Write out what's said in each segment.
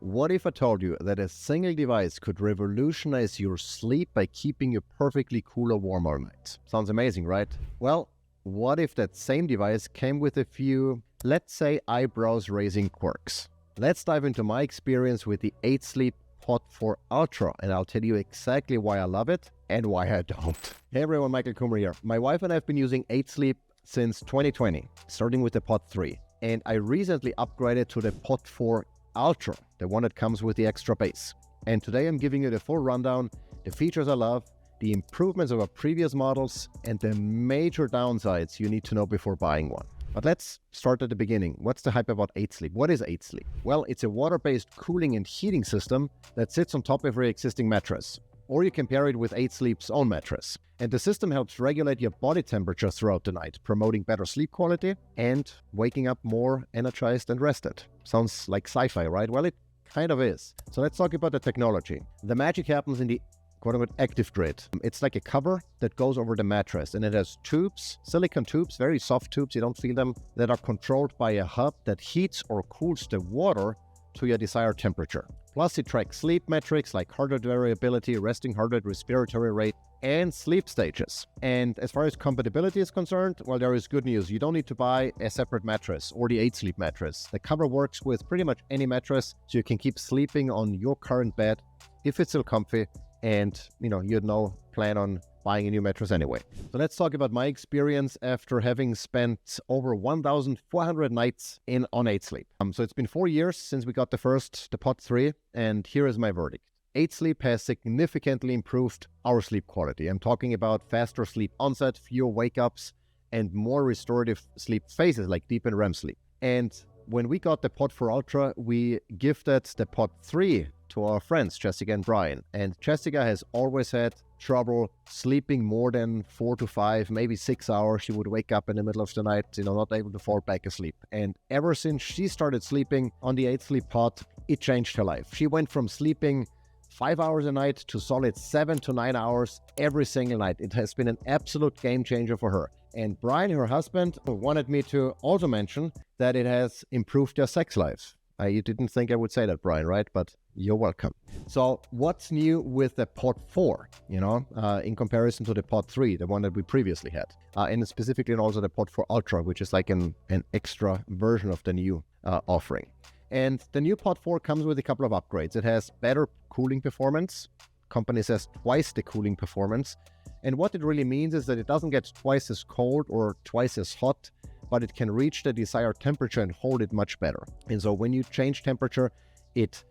What if I told you that a single device could revolutionize your sleep by keeping you perfectly cool or warm all night? Sounds amazing, right? Well, what if that same device came with a few, let's say, eyebrows-raising quirks? Let's dive into my experience with the 8 Sleep Pod 4 Ultra, and I'll tell you exactly why I love it and why I don't. Hey everyone, Michael Kummer here. My wife and I have been using 8 Sleep since 2020, starting with the Pod 3. And I recently upgraded to the Pod 4 Ultra, the one that comes with the extra base. And today I'm giving you the full rundown, the features I love, the improvements of our previous models, and the major downsides you need to know before buying one. But let's start at the beginning. What's the hype about 8 Sleep? What is 8 Sleep? Well, it's a water-based cooling and heating system that sits on top of every existing mattress. Or you can pair it with 8 Sleep's own mattress. And the system helps regulate your body temperature throughout the night, promoting better sleep quality and waking up more energized and rested. Sounds like sci-fi, right? Well, it kind of is. So let's talk about the technology. The magic happens in the quote-unquote active grid. It's like a cover that goes over the mattress, and it has tubes, silicone tubes, very soft tubes, you don't feel them, that are controlled by a hub that heats or cools the water to your desired temperature. Plus, it tracks sleep metrics like heart rate variability, resting heart rate, respiratory rate, and sleep stages. And as far as compatibility is concerned, well, there is good news. You don't need to buy a separate mattress or the 8 Sleep mattress. The cover works with pretty much any mattress, so you can keep sleeping on your current bed if it's still comfy and, you plan on buying a new mattress anyway. So let's talk about my experience after having spent over 1,400 nights on 8 Sleep. So it's been 4 years since we got the Pod 3, and here is my verdict. 8 Sleep has significantly improved our sleep quality. I'm talking about faster sleep onset, fewer wake-ups, and more restorative sleep phases like deep and REM sleep. And when we got the Pod 4 Ultra, we gifted the Pod 3 to our friends, Jessica and Brian. And Jessica has always had trouble sleeping more than 4 to 5, maybe 6 hours. She would wake up in the middle of the night, not able to fall back asleep. And ever since she started sleeping on the 8 Sleep Pod, it changed her life. She went from sleeping 5 hours a night to solid 7 to 9 hours every single night. It has been an absolute game changer for her. And Brian, her husband, wanted me to also mention that it has improved their sex life. You didn't think I would say that, Brian, right? But you're welcome. So what's new with the Pod 4, in comparison to the Pod 3, the one that we previously had? And specifically also the Pod 4 Ultra, which is like an extra version of the new offering. And the new Pod 4 comes with a couple of upgrades. It has better cooling performance. Company says twice the cooling performance. And what it really means is that it doesn't get twice as cold or twice as hot, but it can reach the desired temperature and hold it much better. And so when you change temperature, it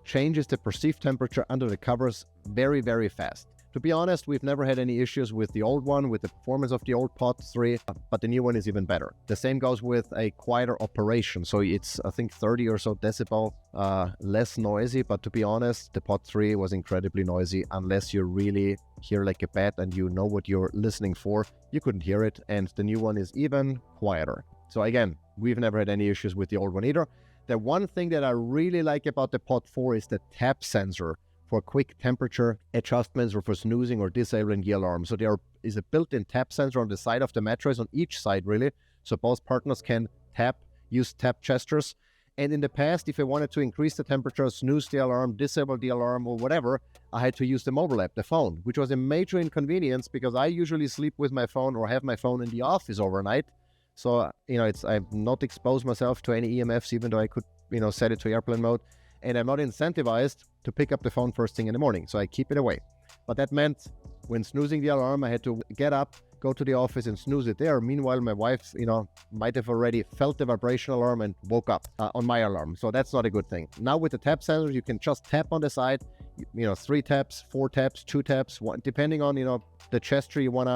changes the perceived temperature under the covers very, very fast. To be honest, we've never had any issues with the old one, with the performance of the old Pod 3, but the new one is even better. The same goes with a quieter operation. So it's, I think, 30 or so decibel less noisy. But to be honest, the Pod 3 was incredibly noisy. Unless you really hear like a bat and you know what you're listening for, you couldn't hear it. And the new one is even quieter. So again, we've never had any issues with the old one either. The one thing that I really like about the Pod 4 is the tap sensor for quick temperature adjustments or for snoozing or disabling the alarm. So there is a built-in tap sensor on the side of the mattress, on each side really, so both partners can use tap gestures. And in the past, if I wanted to increase the temperature, snooze the alarm, disable the alarm or whatever, I had to use the mobile app, the phone, which was a major inconvenience because I usually sleep with my phone or have my phone in the office overnight. So, I've not exposed myself to any EMFs, even though I could, set it to airplane mode. And I'm not incentivized to pick up the phone first thing in the morning, so I keep it away. But that meant when snoozing the alarm, I had to get up, go to the office and snooze it there. Meanwhile, my wife, might have already felt the vibration alarm and woke up on my alarm. So that's not a good thing. Now with the tap sensor, you can just tap on the side, 3 taps, 4 taps, 2 taps, depending on, the gesture you want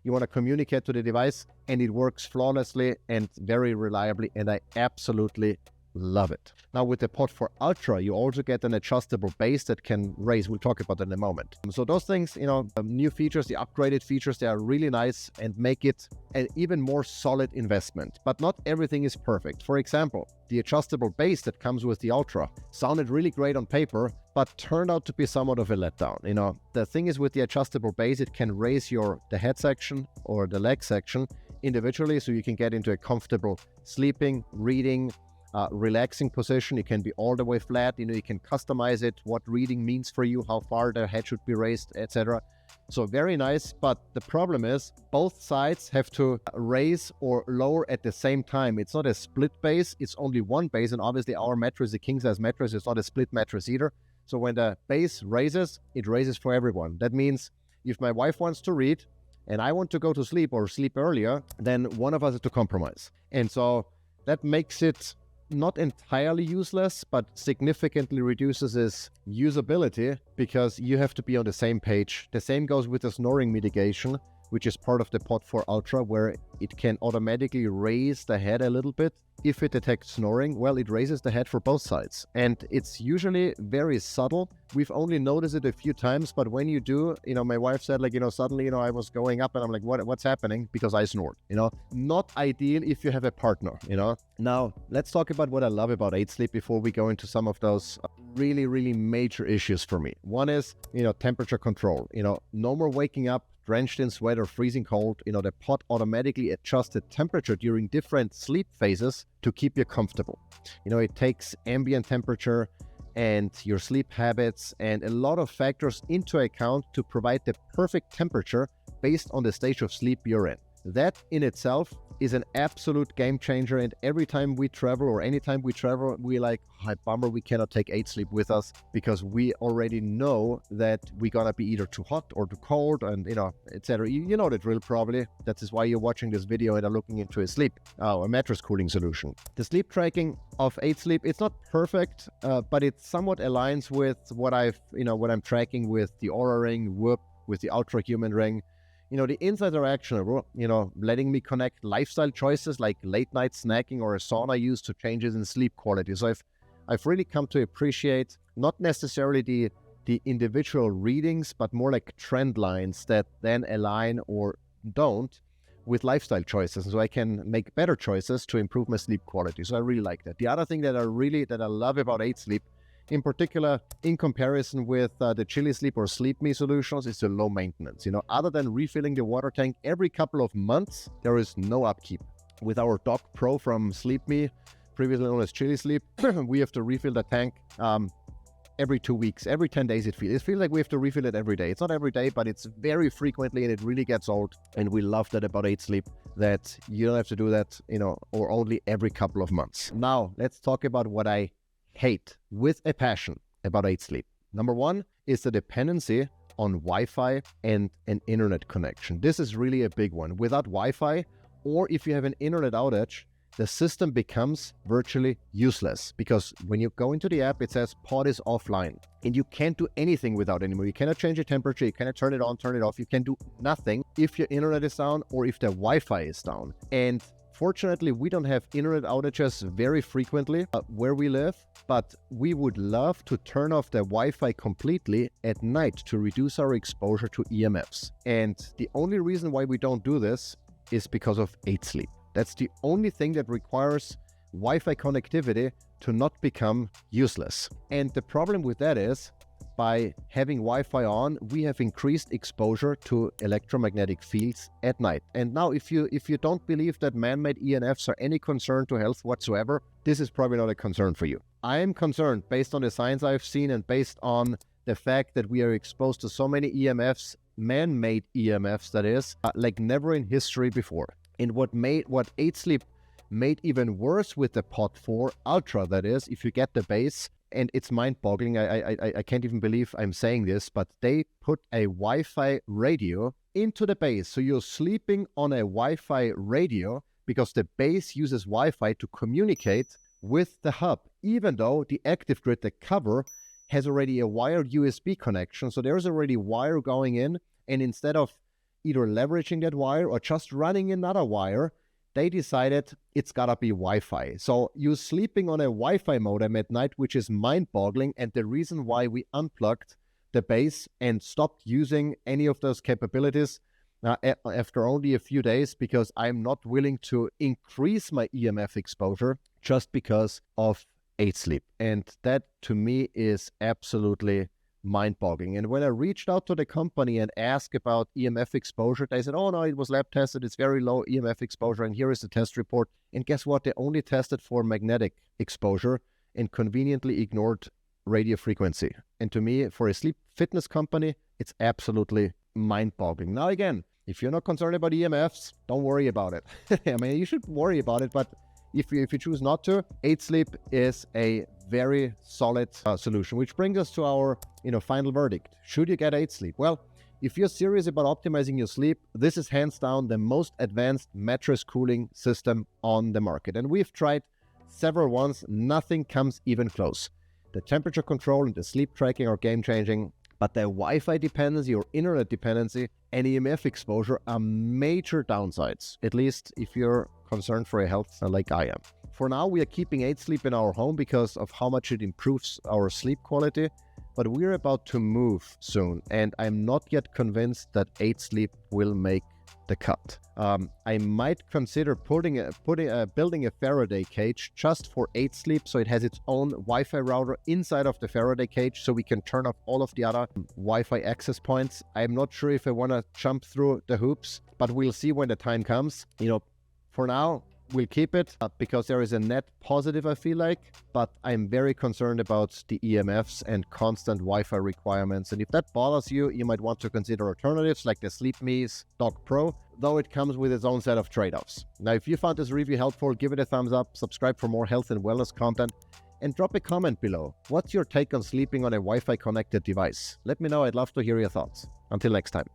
to communicate to the device, and it works flawlessly and very reliably, and I absolutely love it. Now with the Pod 4 Ultra, you also get an adjustable base that can raise. We'll talk about that in a moment. So those things, new features, the upgraded features, they are really nice and make it an even more solid investment. But not everything is perfect. For example, the adjustable base that comes with the Ultra sounded really great on paper, but turned out to be somewhat of a letdown. The thing is with the adjustable base, it can raise the head section or the leg section individually, so you can get into a comfortable sleeping, reading, relaxing position. It can be all the way flat. You can customize it, what reading means for you, how far the head should be raised, etc. So very nice, but the problem is both sides have to raise or lower at the same time. It's not a split base, it's only one base, and obviously our mattress, the king size mattress, is not a split mattress either. So when the base raises, it raises for everyone. That means if my wife wants to read and I want to go to sleep or sleep earlier, then one of us has to compromise. And so that makes it not entirely useless, but significantly reduces its usability because you have to be on the same page. The same goes with the snoring mitigation, which is part of the Pod 4 Ultra, where it can automatically raise the head a little bit. If it detects snoring, well, it raises the head for both sides. And it's usually very subtle. We've only noticed it a few times, but when you do, my wife said, suddenly, I was going up and I'm like, what's happening? Because I snored, Not ideal if you have a partner, Now, let's talk about what I love about 8 Sleep before we go into some of those really, really major issues for me. One is, temperature control. No more waking up drenched in sweat or freezing cold. The pod automatically adjusts the temperature during different sleep phases to keep you comfortable. It takes ambient temperature and your sleep habits and a lot of factors into account to provide the perfect temperature based on the stage of sleep you're in. That in itself is an absolute game changer, and every time we travel or anytime we travel, we're like, bummer, we cannot take 8 Sleep with us because we already know that we're gonna be either too hot or too cold and, etc. You know the drill probably. That is why you're watching this video and are looking into a mattress cooling solution. The sleep tracking of 8 Sleep, it's not perfect, but it somewhat aligns with what what I'm tracking with the Aura Ring, Whoop, with the Ultra Human Ring. The insights are actionable, letting me connect lifestyle choices like late night snacking or a sauna use to changes in sleep quality. So I've really come to appreciate not necessarily the individual readings, but more like trend lines that then align or don't with lifestyle choices. So I can make better choices to improve my sleep quality. So I really like that. The other thing that I love about 8 Sleep, in particular, in comparison with the Chili Sleep or Sleep Me solutions, is the low maintenance. Other than refilling the water tank every couple of months, there is no upkeep. With our Dock Pro from Sleep Me, previously known as Chili Sleep, we have to refill the tank every 2 weeks, every 10 days. It feels like we have to refill it every day. It's not every day, but it's very frequently, and it really gets old. And we love that about 8 Sleep, that you don't have to do that, or only every couple of months. Now, let's talk about what I hate with a passion about 8 Sleep. Number one is the dependency on Wi-Fi and an internet connection. This is really a big one. Without Wi-Fi, or if you have an internet outage, the system becomes virtually useless, because when you go into the app, it says pod is offline and you can't do anything without it anymore. You cannot change the temperature, you cannot turn it on, turn it off. You can do nothing if your internet is down or if the Wi-Fi is down. And fortunately, we don't have internet outages very frequently where we live, but we would love to turn off the Wi-Fi completely at night to reduce our exposure to EMFs. And the only reason why we don't do this is because of 8 Sleep. That's the only thing that requires Wi-Fi connectivity to not become useless. And the problem with that is, by having Wi-Fi on, we have increased exposure to electromagnetic fields at night. And now, if you don't believe that man-made EMFs are any concern to health whatsoever, this is probably not a concern for you. I am concerned based on the science I've seen and based on the fact that we are exposed to so many EMFs, man-made EMFs that is, like never in history before. And what 8 Sleep made even worse with the Pod 4 Ultra, that is, if you get the base, and it's mind-boggling, I can't even believe I'm saying this, but they put a Wi-Fi radio into the base. So you're sleeping on a Wi-Fi radio because the base uses Wi-Fi to communicate with the hub, even though the active grid, the cover, has already a wired USB connection. So there's already wire going in, and instead of either leveraging that wire or just running another wire, they decided it's gotta be Wi-Fi. So you're sleeping on a Wi-Fi modem at night, which is mind-boggling. And the reason why we unplugged the base and stopped using any of those capabilities after only a few days, because I'm not willing to increase my EMF exposure just because of 8 Sleep. And that to me is absolutely mind-boggling. And when I reached out to the company and asked about EMF exposure, they said, oh no, it was lab tested, it's very low EMF exposure, and here is the test report. And guess what? They only tested for magnetic exposure and conveniently ignored radio frequency. And to me, for a sleep fitness company, it's absolutely mind-boggling. Now again, if you're not concerned about EMFs, don't worry about it. I mean, you should worry about it, but if you choose not to, 8 Sleep is a very solid solution, which brings us to our final verdict. Should you get 8 Sleep? Well, if you're serious about optimizing your sleep, this is hands down the most advanced mattress cooling system on the market. And we've tried several ones, nothing comes even close. The temperature control and the sleep tracking are game-changing, but the Wi-Fi dependency or internet dependency and EMF exposure are major downsides, at least if you're concerned for your health like I am. For now, we are keeping 8 Sleep in our home because of how much it improves our sleep quality, but we're about to move soon, and I'm not yet convinced that 8 Sleep will make the cut. I might consider building a Faraday cage just for 8 Sleep, so it has its own Wi-Fi router inside of the Faraday cage, so we can turn off all of the other Wi-Fi access points. I'm not sure if I want to jump through the hoops, but we'll see when the time comes. For now, we'll keep it because there is a net positive, I feel like, but I'm very concerned about the EMFs and constant Wi-Fi requirements. And if that bothers you, you might want to consider alternatives like the SleepMe's Dock Pro, though it comes with its own set of trade-offs. Now, if you found this review helpful, give it a thumbs up, subscribe for more health and wellness content, and drop a comment below. What's your take on sleeping on a Wi-Fi connected device? Let me know, I'd love to hear your thoughts. Until next time.